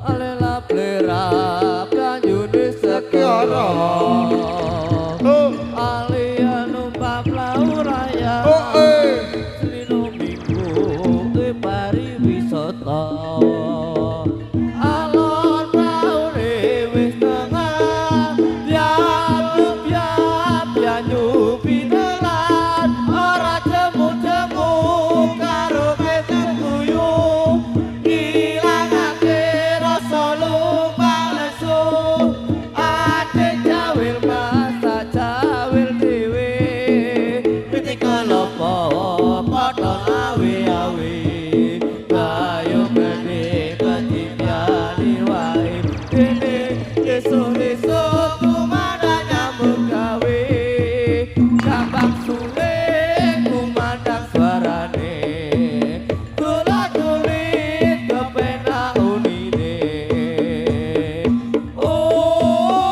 alela plera kanyune sekyara alia numpak lauraya selino minggu pari wisata alon praune wis tengah biap bianyu pinelan ora jemu-jemu karo kesek guyu ilangake rasa lumpang lesu ate jawil masa jawil dhewe ketika lopo padha awe-awe kayo gede ketipiani wae dene esuk-esuk kumandang nyambut gawe gampang sulit kumandang suarane tulat-tulit kepenak unine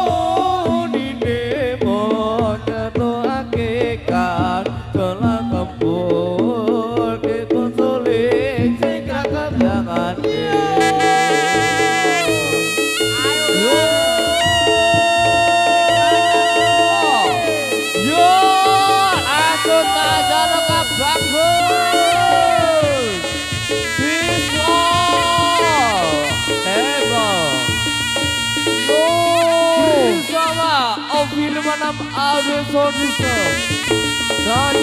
unine mon ngetokake kan telah kempul dikusulik sing kakak jangan yo langsung aja rekam bagus bisa hebat bersama Ovi 56 Audio Sound System dan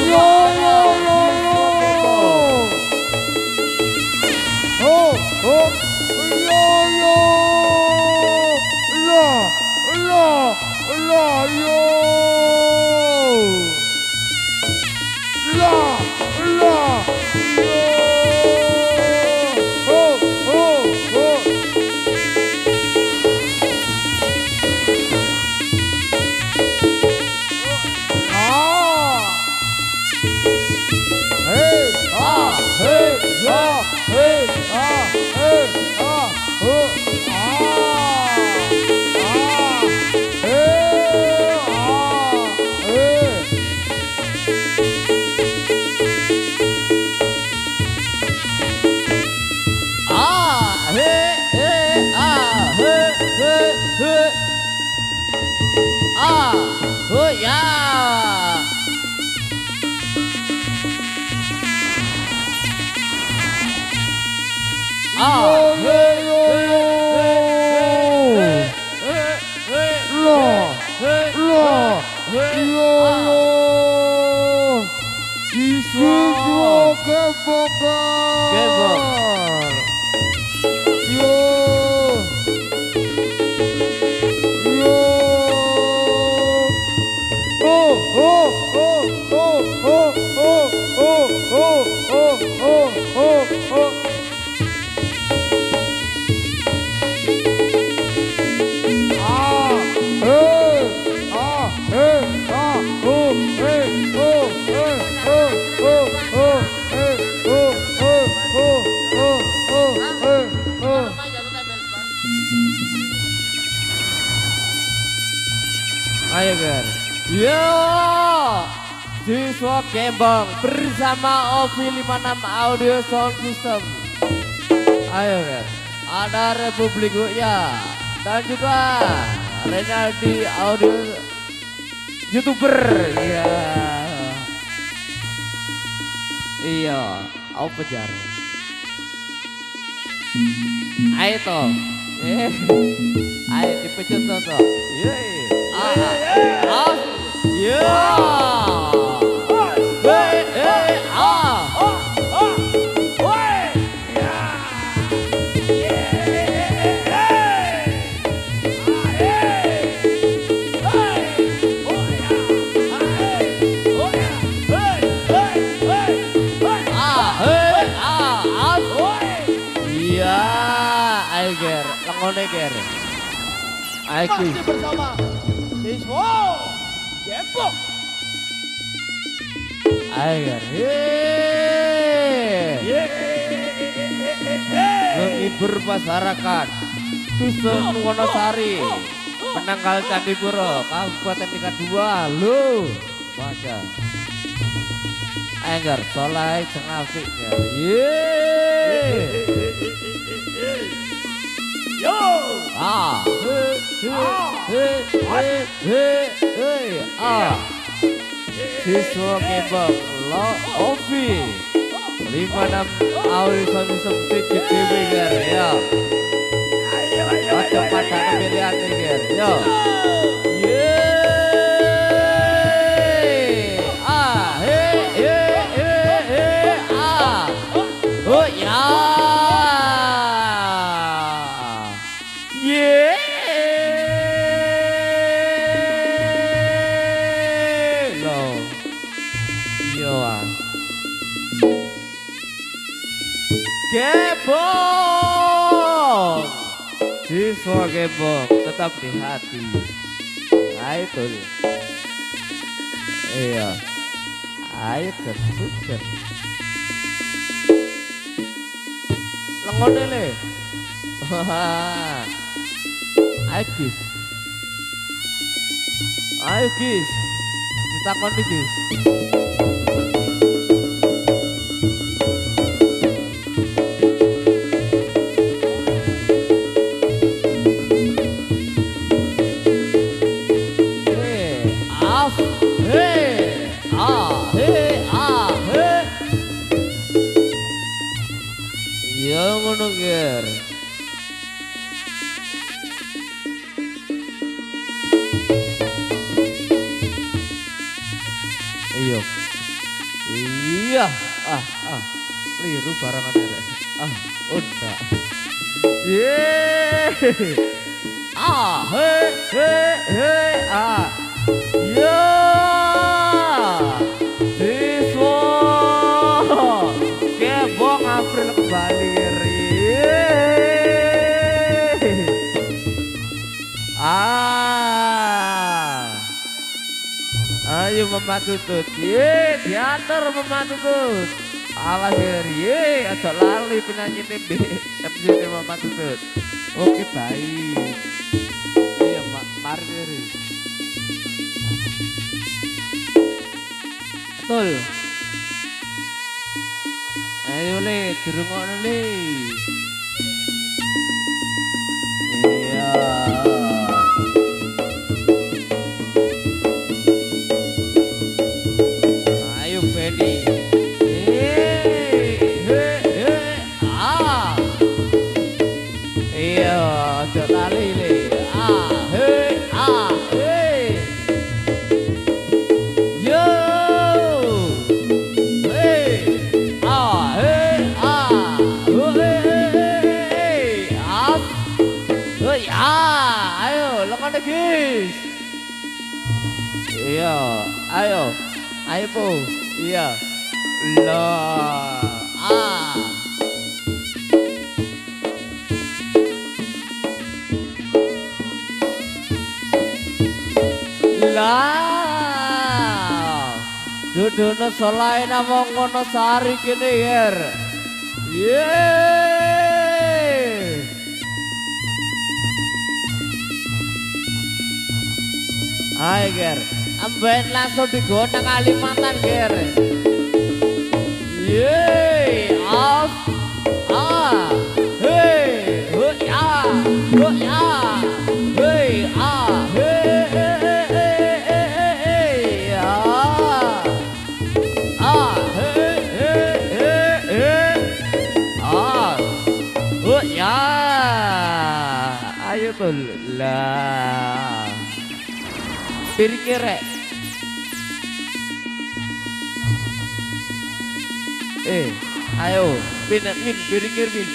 ayo Ger. Yo, siswa Kembang bersama Ovi 56 Audio Sound System. Ayo Ger. Ada Republik ya dan juga Renaldi Audio YouTuber. Iya. Iya, aku kejar. Ayo toh. Ayo dipecut toh. Yeay. Ger. Masih bersama siswa Depok. Ger. Menghibur masyarakat Dusun Wonosari, Penanggal Candipuro, Kabupaten tingkat 2. Lo baca. Enggar solai cengapik ger. Ye. Yo. Ah. Ah. Siswa kebab lo Ovi 56 Aurison subsidi TV ger ya. Ayo ayo Ojo ayo. pada pilihan nih ger yo. Ah ah. Oh ya. Lo. Yo ah. Gebong. Siswa gebong tetap di hati. Ayo tuh. Iya. Ayo kersuker. Lengone le. Ayo gis. Ayo gis. Ditakoni gis. Ya ngono ger. Iyo. Iya. Liru barangan rek. Udah. Ye. Ya. Siswa. Gebong April kembali ri. Ayo Mama Tutut. Ye, diatur Mama Tutut. Awas ye, aja lali penyanyi TB. Episode Mama Tutut. Oke, baik. Iya, mari ri. Betul. Ayo le, dirungokno le. Iya. Ayo Fedi. Iya, aja lali le. Yo. Ayo, lekane guys. Iya, ayo. Ayo po. Iya. Lah. Lah. Dudono solai namung ngono sari kene yer. Hai ger, amben langsung digowo nang Kalimantan ger. Yeay, hey, ya, hey, ya, ayo tuh lah. Piringnya rek. Ayo, piringnya Win.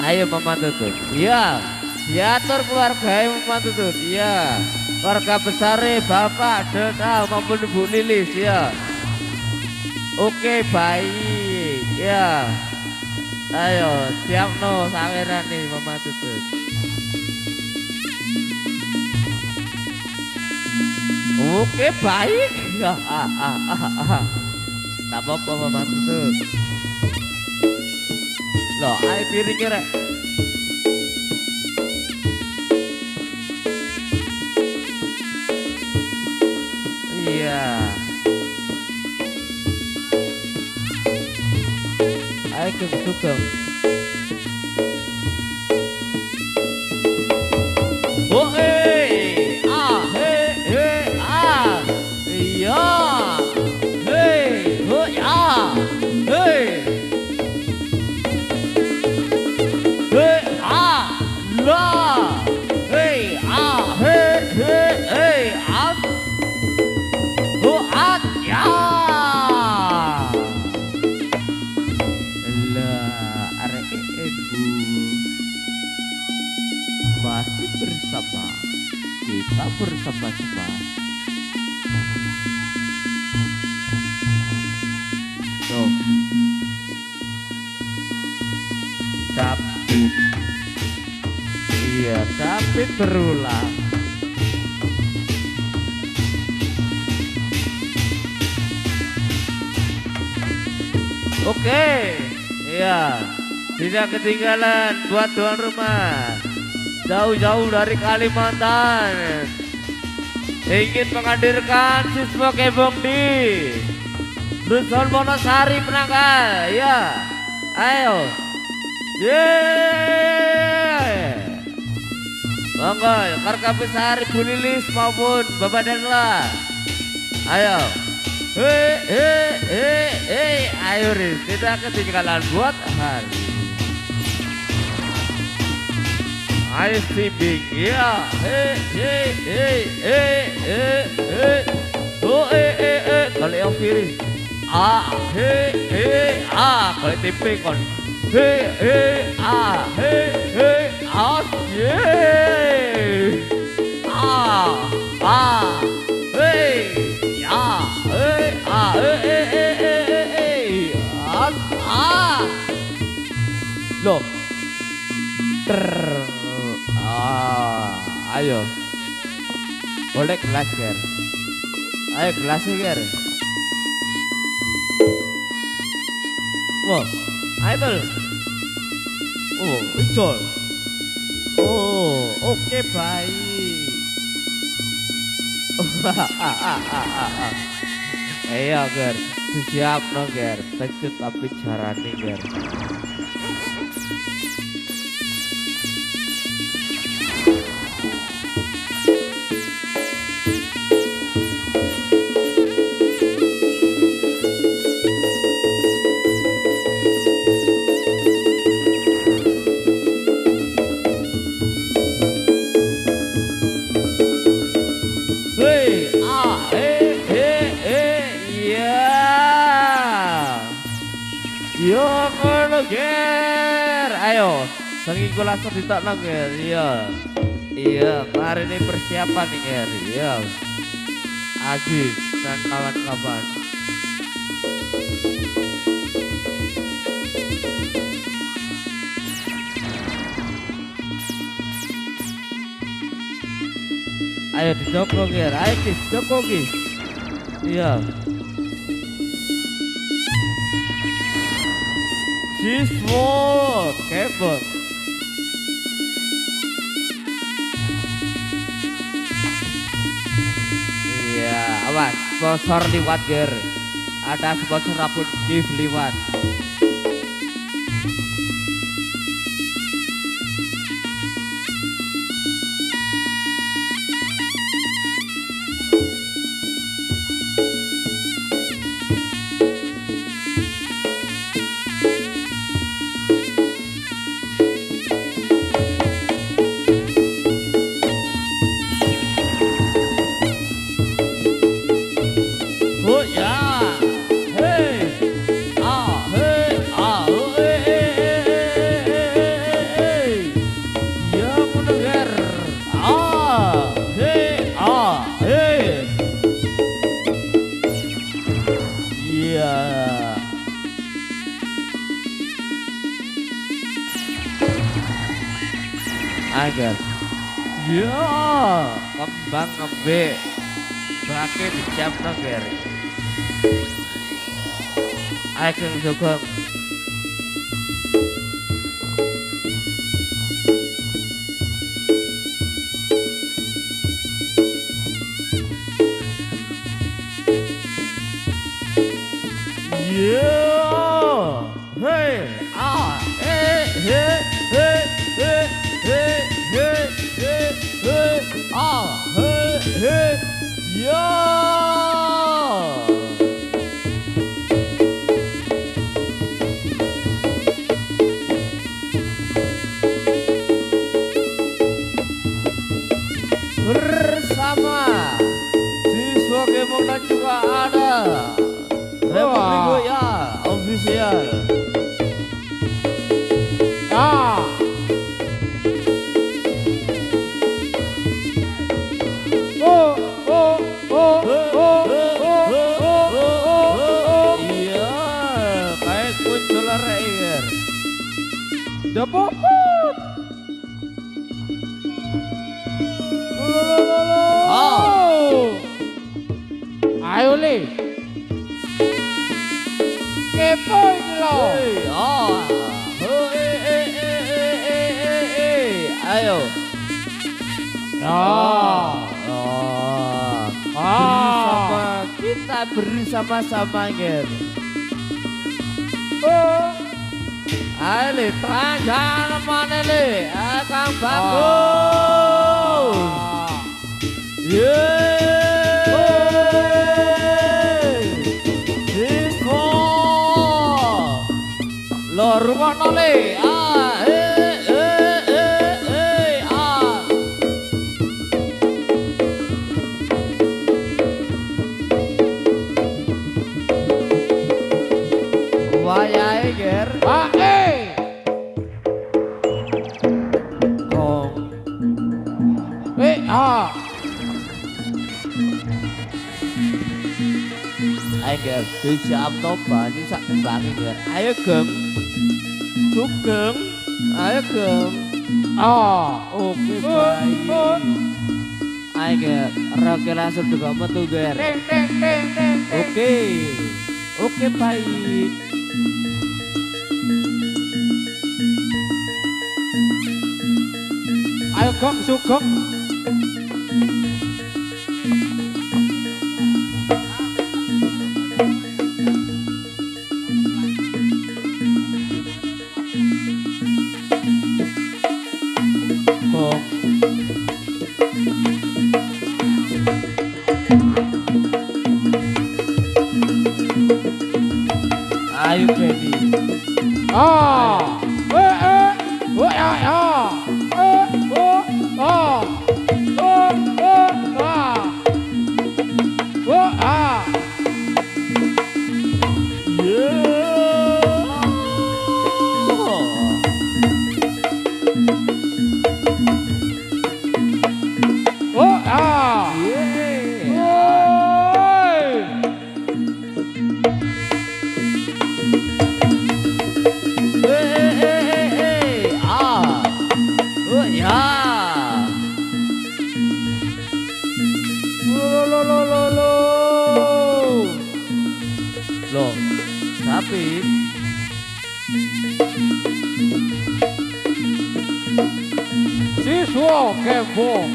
Ayo Mama Tutut. Iya, diatur keluarga Mama Tutut. Iya, keluarga besar Bapak, Deda, maupun Ibu Lilis. Ya. Oke, baik. Ya. Ayo, siap no saweran nih Mama Tutut. Oke, baik. Tak apa-apa Mama Tutut. Loh, ayo piringnya rek. Iya. Ageng Sugeng. Oh iya oh ya la oh ya lah arek ibu masih bersama kita bersama-sama. Tuh. Tapi iya, tapi berulang. Oke, iya, tidak ketinggalan buat tuan rumah jauh-jauh dari Kalimantan ingin menghadirkan siswa kebong di Dusun Wonosari Penanggal. Ya, ayo, yeay, monggo Karka Besar Ibu Lilis maupun Bapak Danla, ayo. Ayo Riz, tidak ketinggalan buat hari. Ayo Simbing, ya, kalau yang Firis, kalau TP kon, loh, ayo, boleh kelas ger, ayo kelas ger, wah, ayo tol, oh, icol, oh, oke baik, ayo ger, siap no ger, tecut tapi carane ger. Yo ngono ger, ayo saking kula langsung ditokno ger, iya, hari ini persiapan nih ger, iya, Agis dan kawan-kawan. Ayo dijoko ger, ayo Gis, joko Gis, iya. Siswa kebon. Iya, awas sponsor liwat ger. Ada sponsor rapun gift liwat. Agar ya kembang ngembek pakai dicap nager Ageng Sugeng. Yeah, hey. dan juga ada Republik Goya official. Ah. Oh, oh, oh, oh, oh. Iya, kayak muncul reir. Dapoput. Oh. Ayo Le. Kepo ini loh. Oh. Ayo. Ya. Bersama kita bersama-sama Ger. Ayo Le, jangan mana Le, Kang Bagus. Disco. Lo rumono Le. Wayahe Ger. Kong. Ayo Ger, bisa amtoba ini sak bangi Ger. Ayo Gem. Sugeng. Ayo Gem. Oke baik. Ayo Ger, roke langsung juga metu Ger. Oke. Oke baik. Ayo Gong, Sugeng. Kong. Ayo Benny. Loh, tapi Siswa kepo.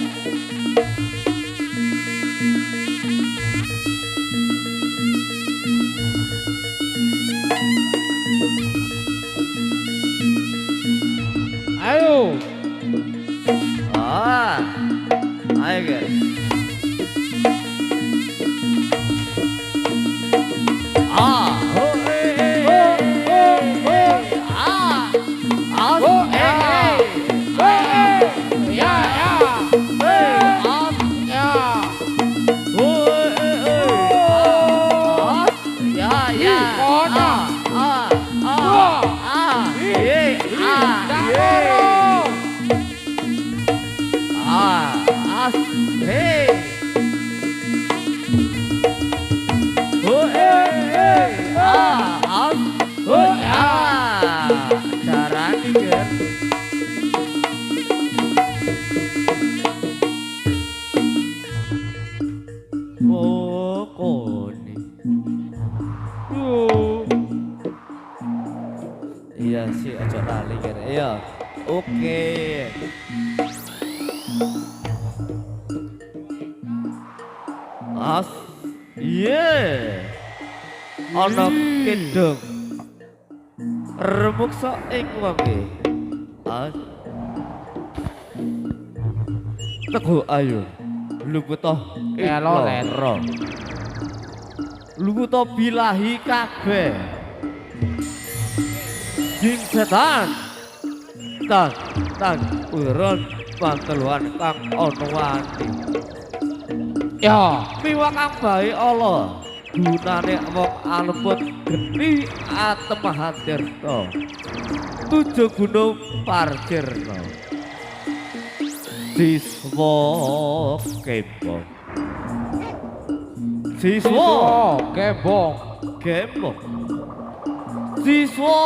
Ayo. Ayo guys. Iya sih, ojo lali kira. Iya. Oke. Iya. Ono kidung. Remuksa ing wonge. Teguh ayo. Lubutoh Loro. Lubutoh bilahi kabeh. Jing setan tan uron panteluan kang ono wani Ya. Miwak kang bae Allah. Gunane wong almut geni atemahatirta. Tujuh gunung parkirna. Siswa kembong. Siswa Kembong. kembong. Siswa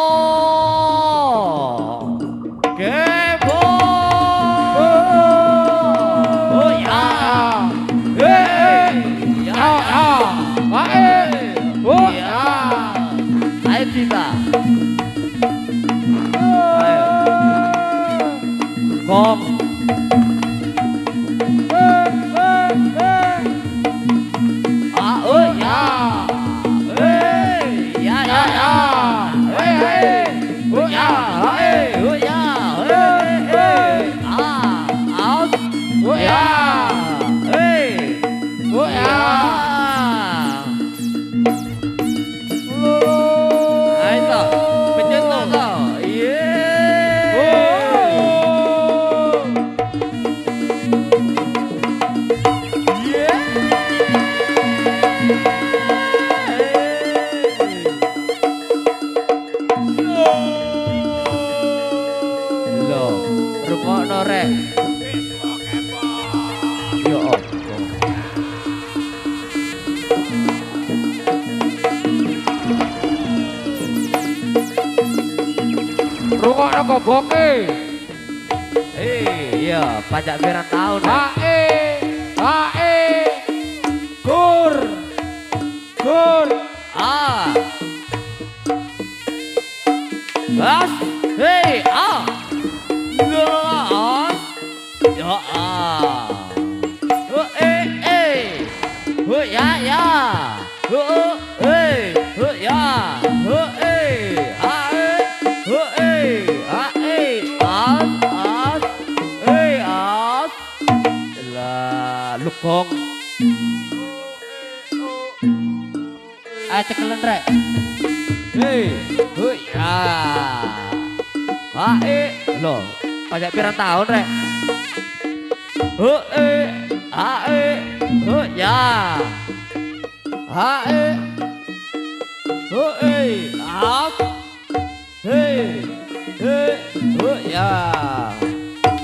kembong. Oh ya. Hey. Ya. Oh Ya. Ayo kita. Ayo. Kong. Ah, oh ya. Hey, ya ya ya. Hey hey. Oh ya, hey, oh ya. Hey hey. Ah, out. Oh ya. Hey. Oh ya. Ayo toh, pencet toh. Loh, rungokno rek. Ya Allah. Rungokno goboke. Iya, pajak pirang tahun. Hae. Gur. Ah. As. Hei, ah. Las. Ya ah. Oh ya ya. Oh ya. As. As. Lah, lukong. Cekelen rek. Ya. Loh, pajak pirang tahun rek. Ya. Up. Ya.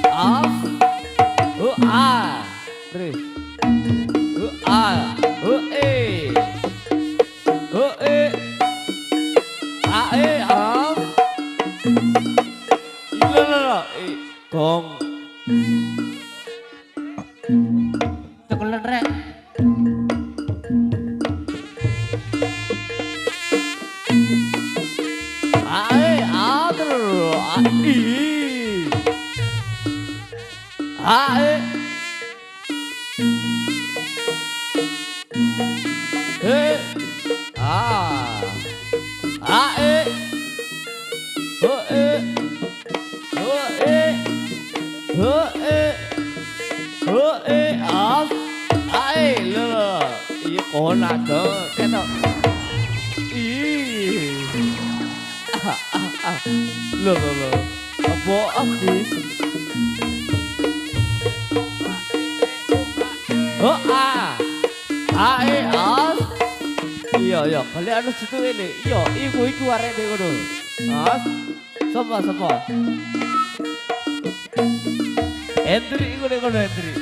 Up. Terus. Up. Gong. Cekelen rek. Con là tớ cái đó ý lừa bộ ốc đi iya kalian anu situ ini iya iku arek deh kono sapa Hendri iku deh kono Hendri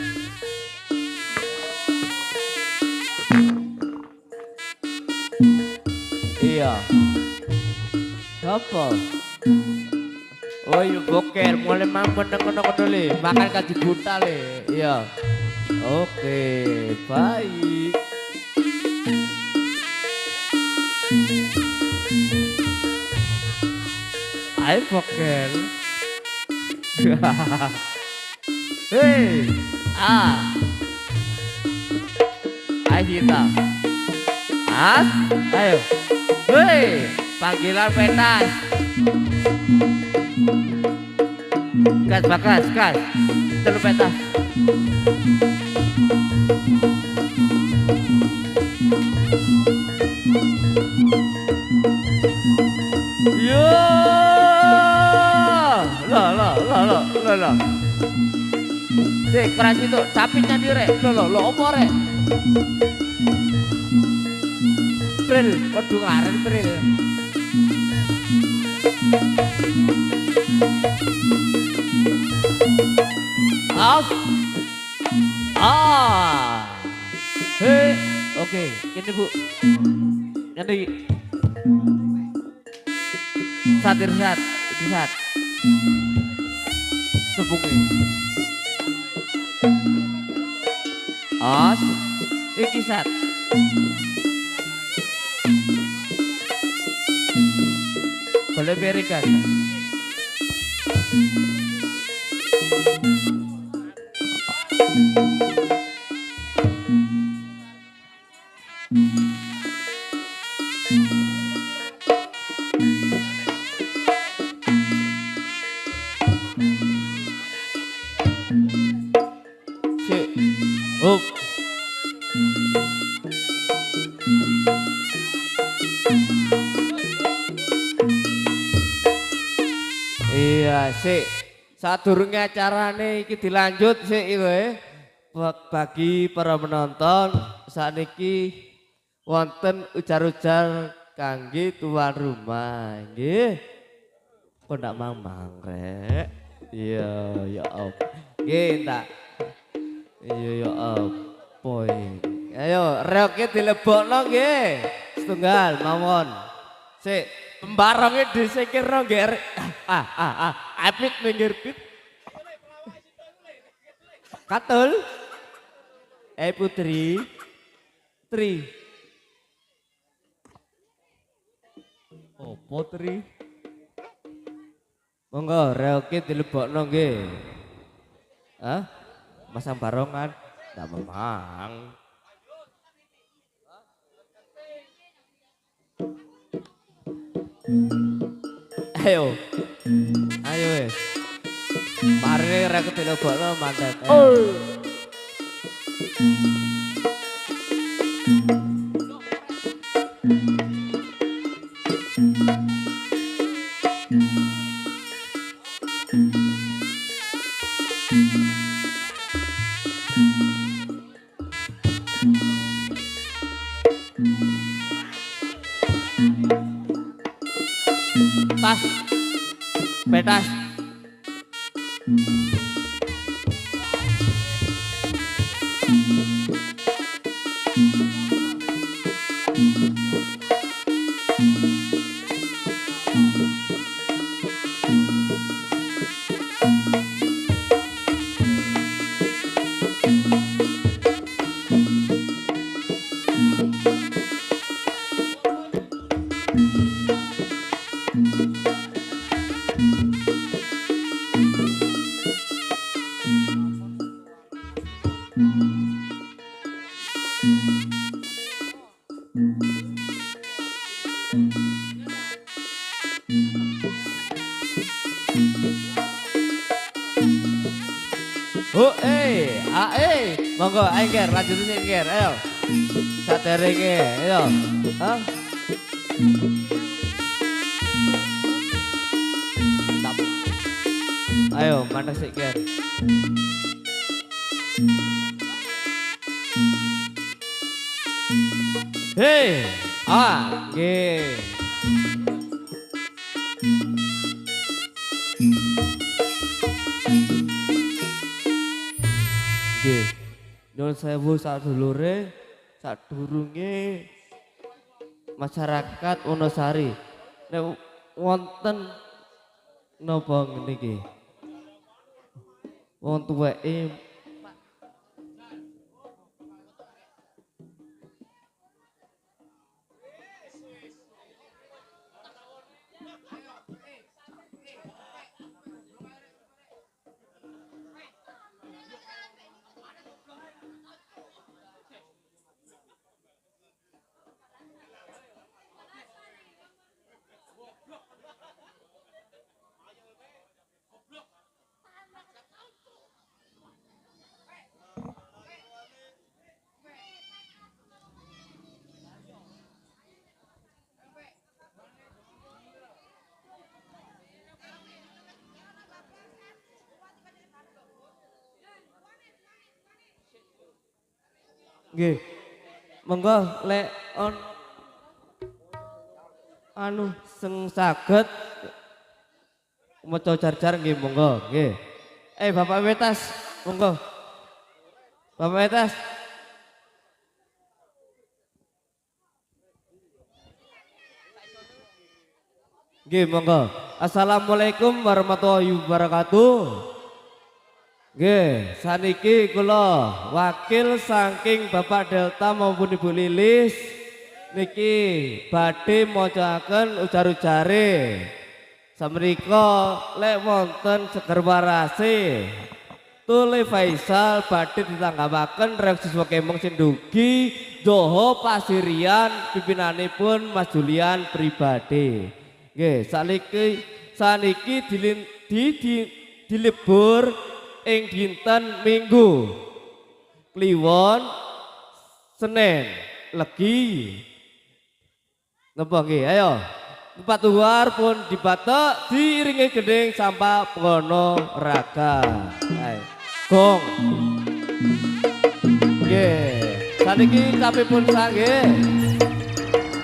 iya sapa oh iya boker mulai mampun kono le makan kaji buta le iya oke baik ayo boker hei ayo kita ayo hei panggilan pentas gas bakas gas telu pentas yo lah. Sik, keras itu, tapi nyanyi rek. Lo opo rek? Pril, kudu ngaren Pril. Aus. Ah. Hei, oke, ini Bu. Nanti satir sat, itu sat. Tepungnya. Os, iki sat. Boleh berikan. Cik, up. Iya sih, sadurunge acarane iki dilanjut sik iki. Bagi para penonton sakniki wonten ujar-ujar kangge tuan rumah nggih. Kok ndak mamang rek? Iya ya op. Nggih tak. Iya ya apa iki? Ayo reoke dilebokno nggih. Setunggal mawon. Sik pembaronge disingkirno nggih. Apit minggir pit. Katul. Putri. Tri. Opo Tri? Monggo reoke dilebokno nggih. Hah? Masang barongan? Ndak memang. Ayo. Ayo wes. Mari reoke dilebokno mandat. Tas. Betas. Oh monggo engger lanjutin engger ayo. Saderenge ayo. Hah? Ayo mana sih ger? Hei, nggih. Nggih. Nyuwun sewu sadulure, sadurunge masyarakat Wonosari. Nek wonten napa ngene iki? Wong tuweke Nggih. Monggo lek anu sing saged maca jar-jar nggih monggo nggih. Bapak Wetas monggo. Bapak Wetas. Nggih monggo. Assalamualaikum warahmatullahi wabarakatuh. Nggih, saniki kula wakil saking Bapak Delta maupun Ibu Lilis niki badhe macaken ujar-ujare. Samrika lek wonten seger warase Tule Faisal badhe ditanggapaken rek siswa kemong sindugi Joho Pasirian pimpinanipun Mas Julian pribadi. Nggih, saniki dilebur ing dinten Minggu Kliwon Senin Legi. Napa nggih? Ayo. Tempat luar pun dibatok diiringi gending sampah pengono raga. Ayo. Gong. Nggih. Saniki capipun sanggih.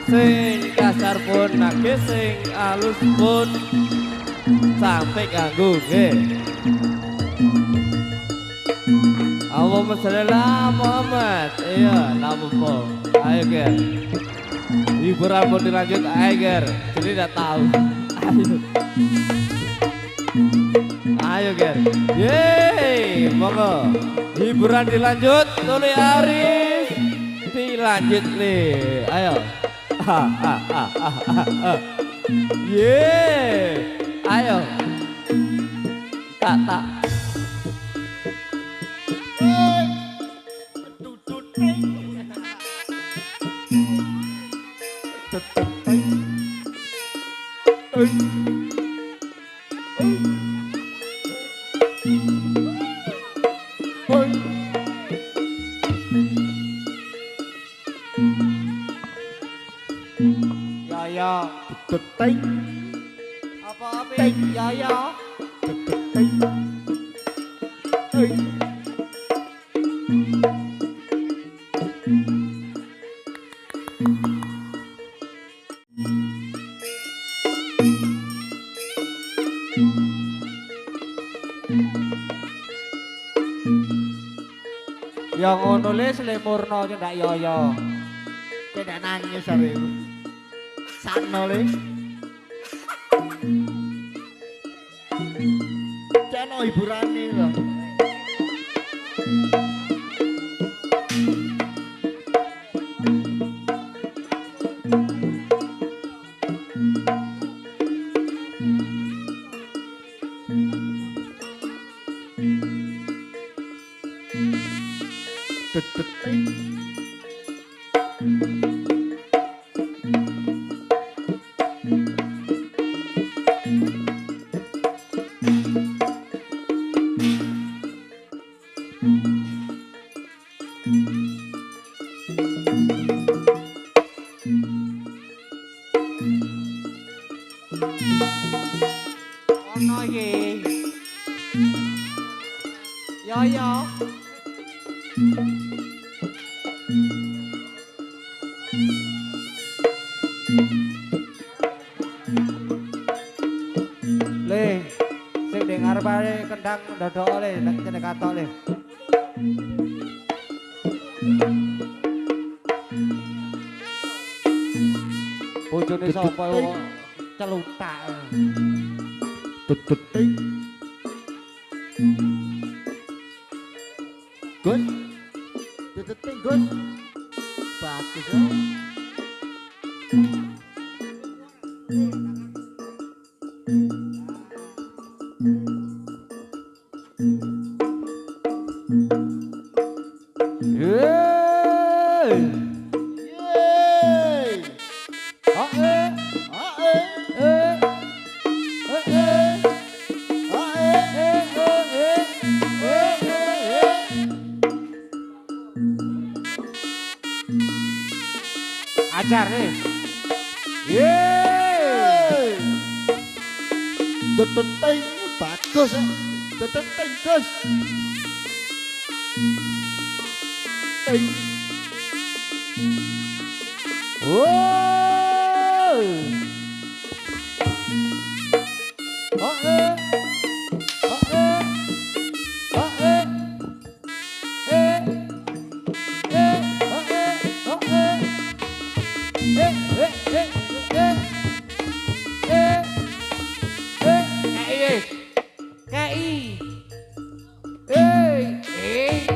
Sing kasar pun nggih, sing alus pun sampai kanggo nggih. Allahumma sholli ala Muhammad. Iya, napa. Ayo ger. Hiburan mau dilanjut, ayo ger. Jadi tidak tahu. Ayo ger. Yeay, monggo. Hiburan dilanjut, Tuli Arif dilanjut nih. Ayo. Yeay. Ayo. Tak. Ya deting Apa ya deting Yang ngono le Slemurna ndak yoyo. tidak nangis hari sakno le kena hiburane lho. Ono iki. Yoyo. Le, sing dengar bare kendang ndodok le, nek kene katok le. Bojone sapa kok celutak. Deting Gus deting Gus bagus ya. Ajar nih. Yeay. Deting bagus ya. Deting Gus. Ting. Oh. Oh eh. Oh eh. Oh eh. Eh. Eh. Oh eh. Oh eh. Eh. Eh. Eh. Eh. Eh. Eh. KI. Eh. Eh.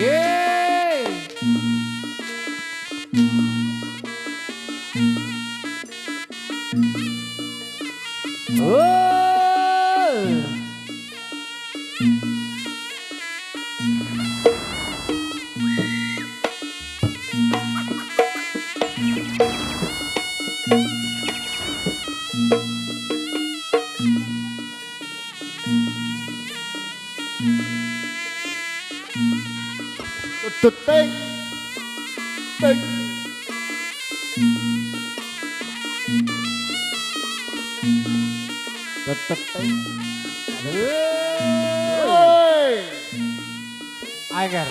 Yeah. Oh. Tut ting. Ting. Tut ting. Oi. Agar.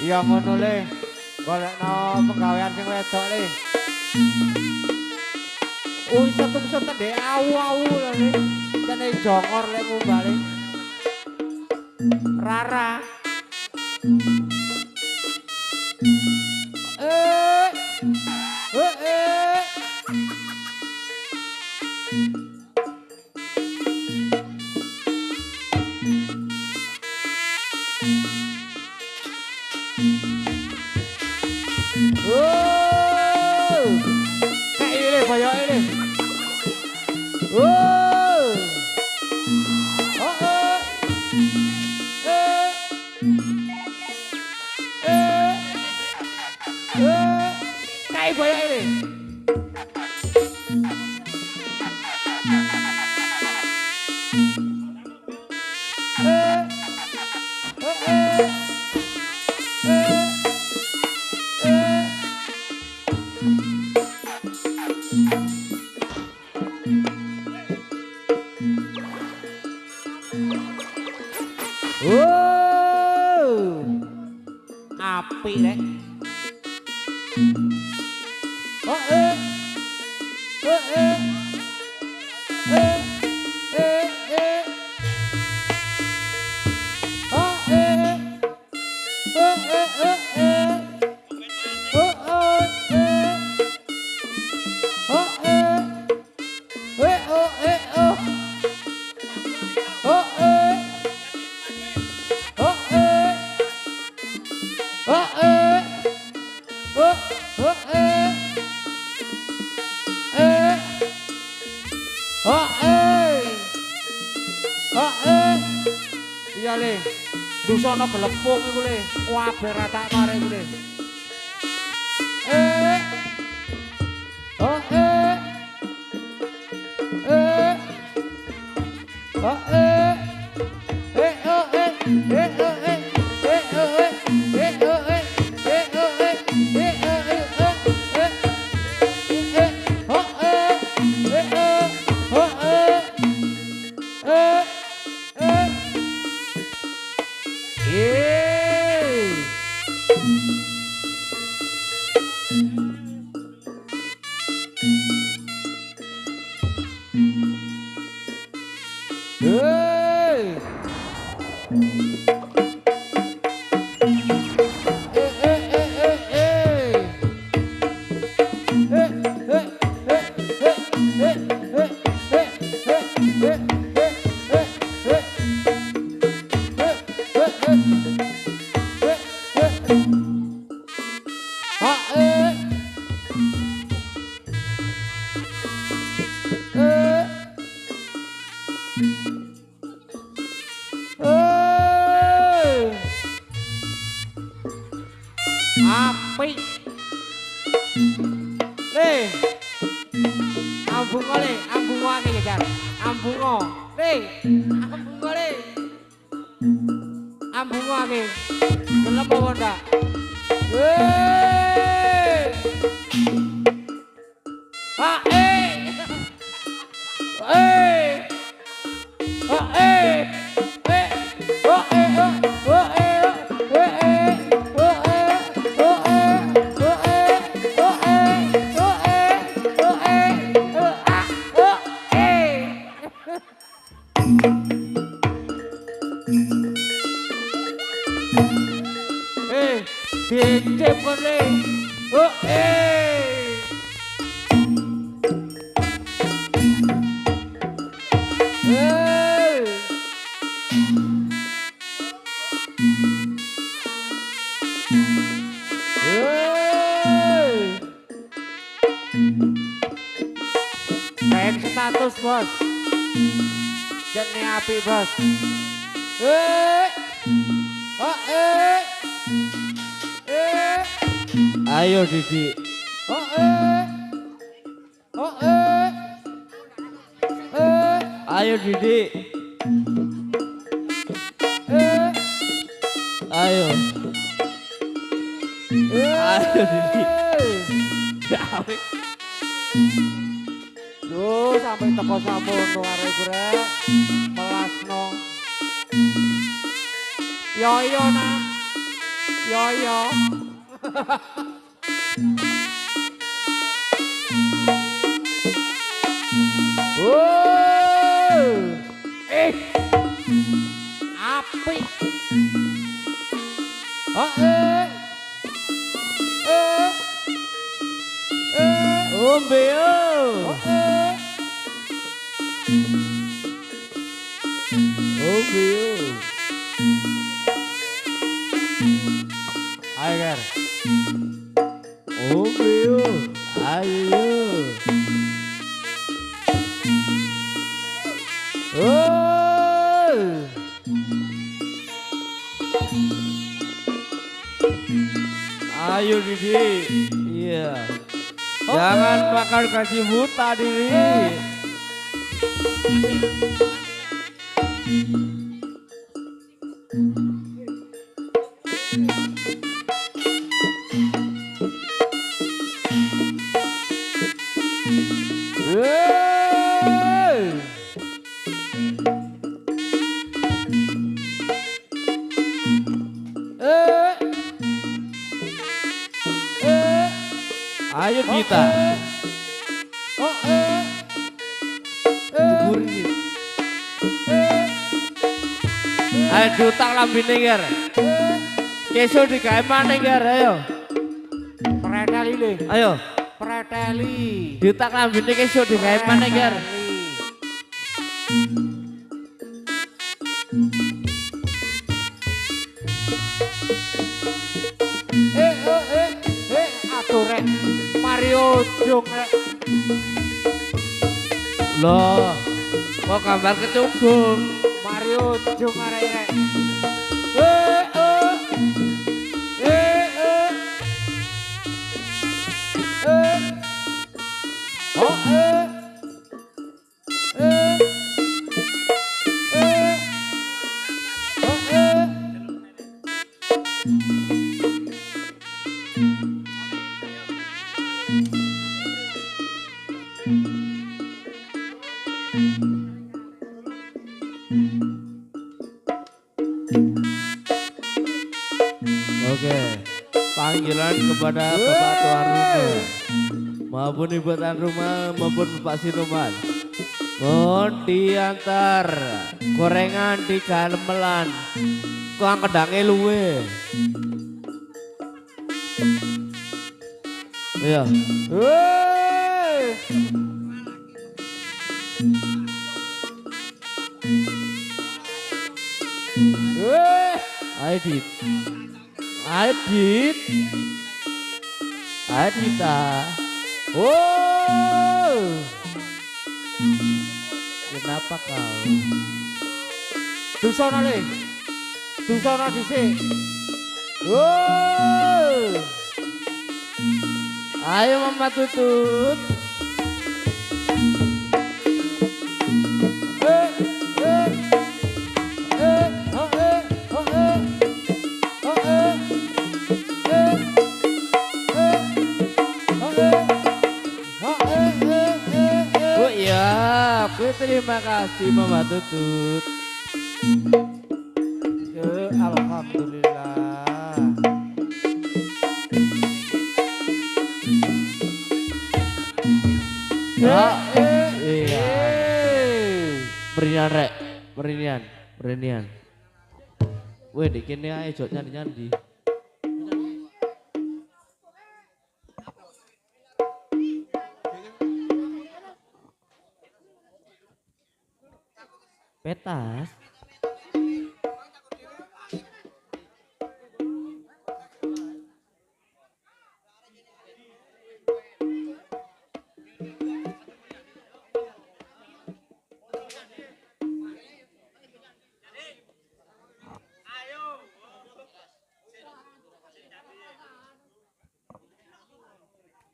Ya ngono le. Golekno penggawean sing wedok le. Usut-usut ndek awu-awu lho le. Kene jongor lek ngumbale. Rara. Eh. Eh. Oh, kayak ini banyak ini. Oh, oh, oh, kayak banyak ini. Wow, api rek. Oh eh, oh eh, eh, eh, eh, oh eh, oh eh, oh eh, oh oh eh, oh eh, oh eh, oh, oh eh. Oh eh, oh eh, oh eh, oh iya le, dusono gelepung iku le, kabeh rata mare iku le. Oh oh Hey! Apik. Le. Ambung le, ambung wae ya, Jan. Ambung. Le. Ambung le. Ambung wae. Gelem apa ndak? Ah, Dicip kene. Kayak status bos. Jane api bos. Ayo Didi. Ayo Didi. Ayo. Ayo Didi. Duh, sampai teko samono arek rek. Melasno. Yo nak. Yo. Apik. Ombe yo. Ombe yo. Ayo Ger. Ombe yo. Ayo. Ayo Didi. Iya. Jangan makan kasih buta diri. Ayo Dita. Ayo diutang lambine Ger. Kesuk digawe maneh Ger, ayo. Preteli le. Ayo. Preteli. Diutang lambine kesuk digawe maneh Ger. Aduh rek. Mario Jung rek. Loh, kok gambar kecubung. Mario Jung arek rek. Oke, panggilan kepada Bapak Tuan Rumah maupun Ibu Tuan Rumah maupun Bapak Sinuman. Mohon diantar gorengan di gamelan, tukang kedangnya luwe. Iya. Aidit. Adit. Adita. Oh. kenapa kau? Dusana le. Dusana dhisik. Woi. Ayo Mama Tutut. Bu ya, terima kasih Mama Tutut. Alhamdulillah. Ya, iya. Berinian rek, berinian. Weh, di kene ae jok nyandi-nyandi. Petas.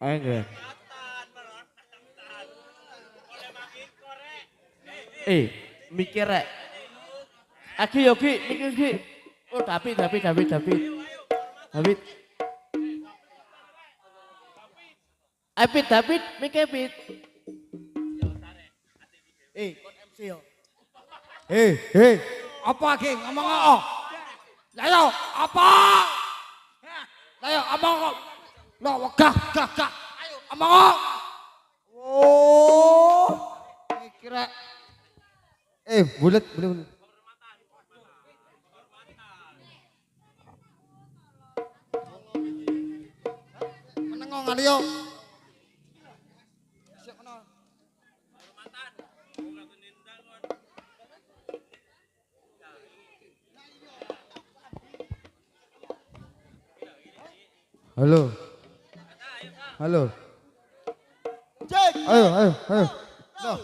Ayo enggak? Mikir rek. Aki yoki, mikir ki. Oh David. David, mikir David. Kon MC yo. Apa ki ngomong kok? Ayo, apa? Ayo, omong kok. Lo gah. Ayo, omong kok. Oh. Kira bulet. Menengok yo. Halo. Cek. Ayo. Loh.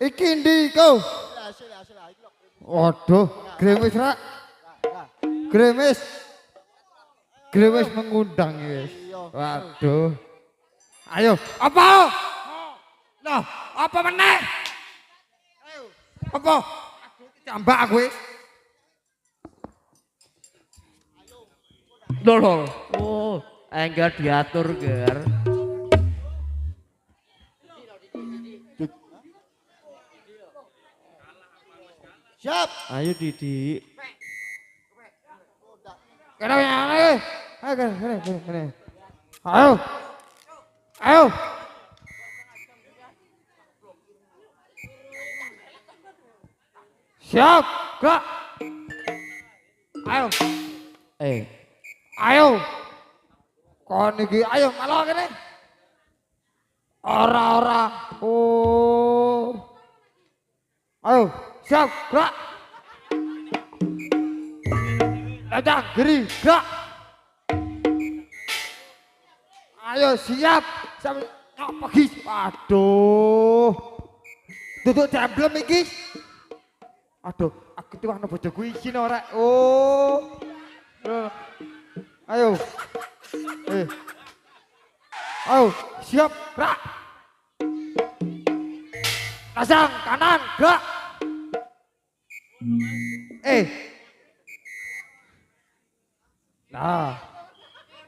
Iki ndi kau? Waduh, gremes ra. Gremes mengundang guys. Waduh. Ayo, apa? Loh, apa meneh? Ayo. Apa? Jambak aku wis. Lol. Oh, enggak diatur, Ger. Siap. Ayo Didi. Kene. Ayo. Siap, Kak. Ayo. Ayo. Kon iki ayo malah kene. Ora. Oh. Ayo, siap, Kak. Datang, geri, Kak. Ayo siap. Sampai pagi. Aduh. Duduk temblem iki. Aduh, aku tuh ana bojoku iki ora. Oh. Ayo. Ayo, siap, Kak. Pasang kanan, gerak. Nah.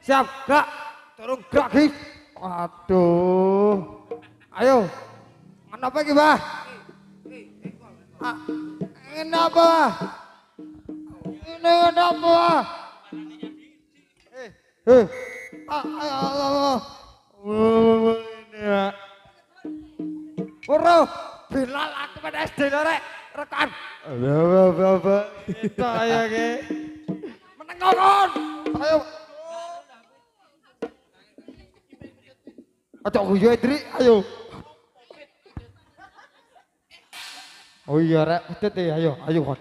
Siap, gerak. Turun gerak, guys. Waduh. Ayo. Kenapa iki, Bah? Kenapa? Ini kenapa? Ayo. Ini. Bro, Bilal aku pada SD rek, rekan. Apa. Itu ayo ke. Menengokon. Ayo. Acok guyu Edri, ayo. Oh iya rek, utet ya, ayo kon.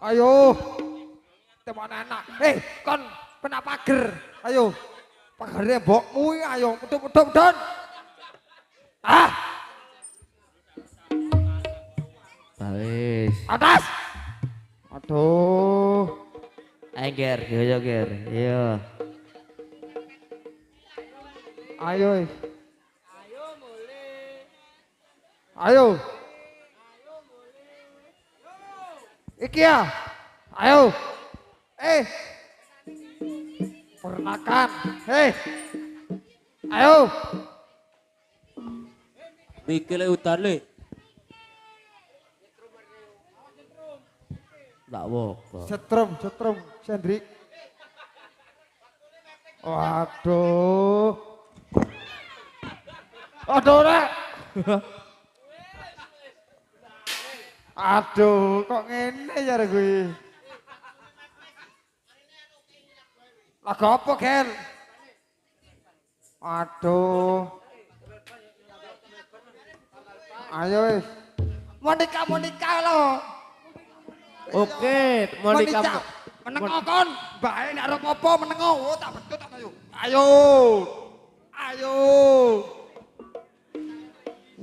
Ayo. Teman anak. Kon pena pager. Ayo. Pagernya mbokmu ayo, mudah-mudahan. Bawis. Atas. Aduh. Ayo ger, yo ger. Iya. Ayo. Ayo. Iki ya. Ayo. Pernakan. Ayo. Mikir utan le. Tak apa. Setrum, Sendrik. Waduh. Aduh, Rek. Aduh, kok ngene ya Rek kuwi. Lagu apa, Ger? Aduh. Ayo wis. Monika lho. Oke, Monika. Menengo kon. Bae nek arep apa menengo. Oh, tak betut ayo. Ayo. Ayo.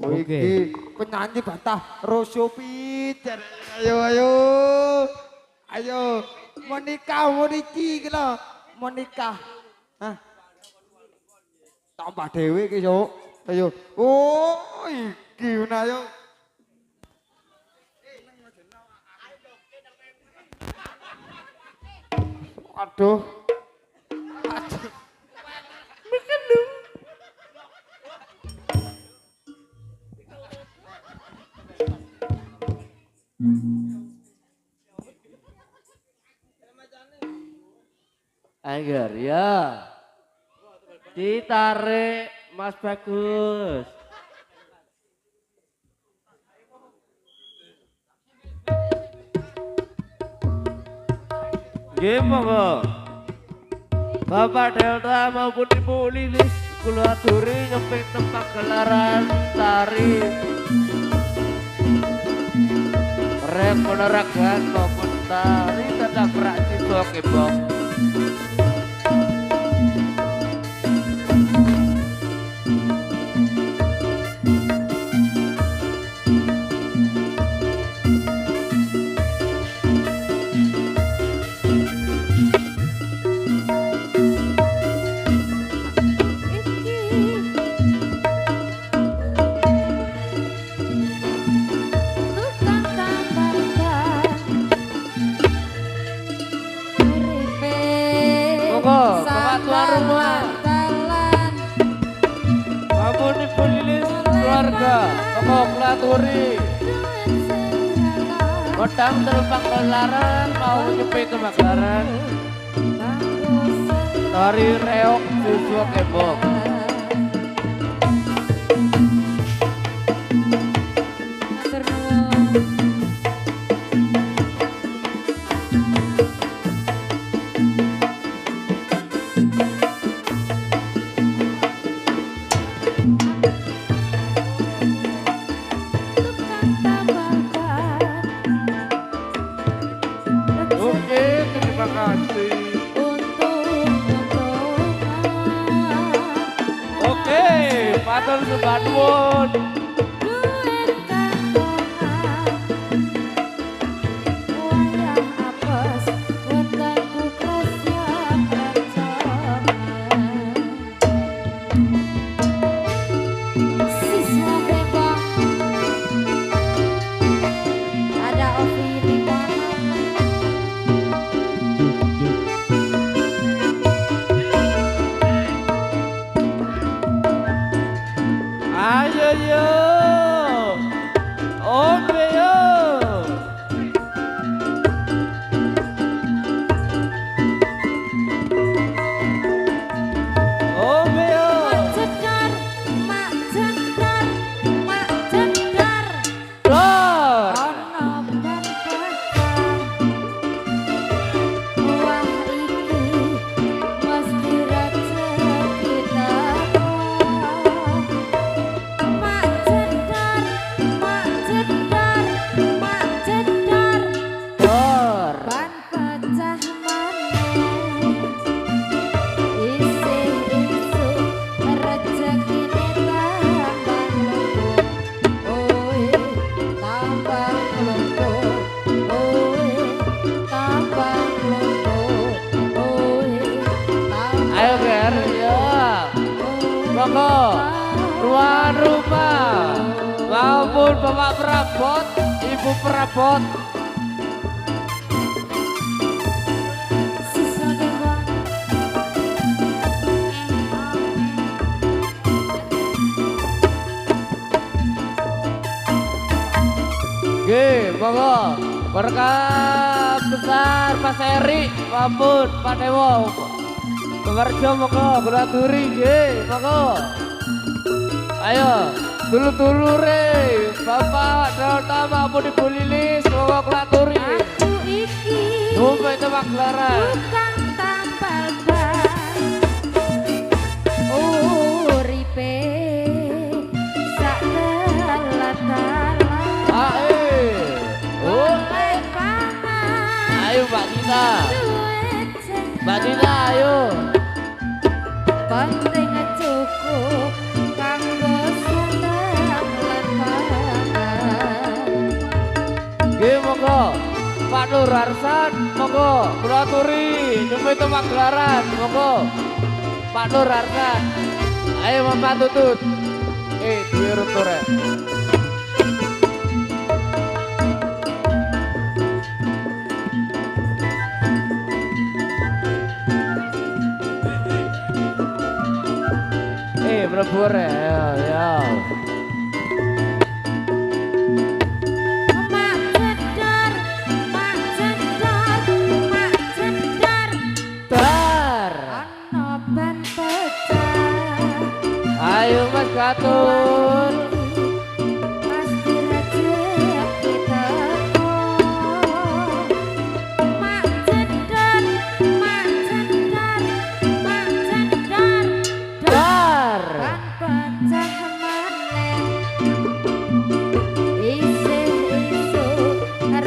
Oke. Iki penyanyi bantah Rosopit. Ayo. Ayo. Moniki iki lho. Monika. Hah. Tambah dhewe iki yo. Ayo. Oh, iki ayo. Aduh. Agar ya. Ditarik Mas Bagus. Gimana? Bapak Delta maupun Ibu Lilis kula aturi nyemping tempat gelaran tari rek peneragan maupun tari tetap praktis kebok. Maupun Ibu Lilis keluarga Kebok Laturi Kodang terbang kelaran mau nyepi kebakaran Tari reok susu kebok Matur nuwun. Ayo yo. perabot, ibu perabot. Oke, monggo berkah besar Mas Eri, maupun Pak Dewo, Pemerjo monggo, Gulaturi, monggo. Ayo, dulu-dulu Bapak Delta maupun Ibu Lilis, monggo Gulaturi. Aku iki Sampai itu Maklaran. bukan tambal ban, uripe sak dalan-dalan. Oleh pangan Ayo Mbak Dina, duit Mbak Dina ayo. penting cukup kanggo sandang lan pangan. Monggo Pak Nur Harsan, monggo Gulaturi, sampai itu Maklaran, monggo Pak Nur Harsan. Ayo Mama Tutut. Duwe rutore. Mlebu ya. Mak cedar, mak cedar, mak cedar, Dar. ana ban pecah. Ayo Mas Gatun. Pasti rezeki teko. Mak cedar, mak cedar, mak cedar, Dar. ban pecah maneh. Isih-isih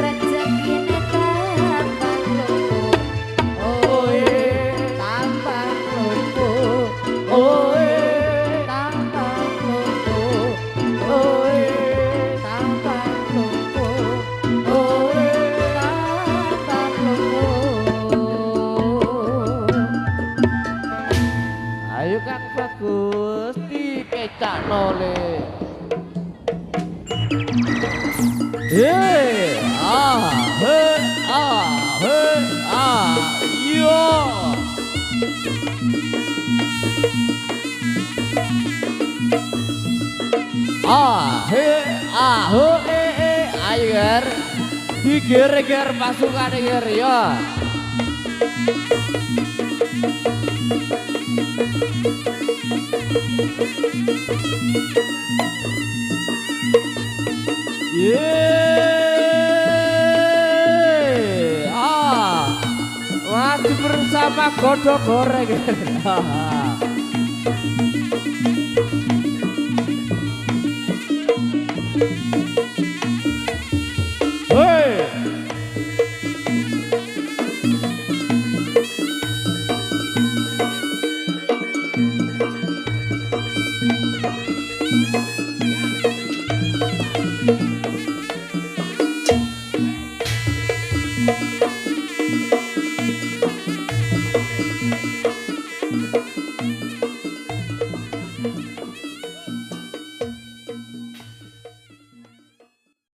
rezekine tambah lumpuh. Tambah lumpuh. Tambah lumpuh. Tambah lumpuh. Tambah lumpuh. Ayo Kang Bagus dikecakno le. Yo. Ayo Ger. Diger-ger pasukan Ger ya. Masih bersama Godok Goreng.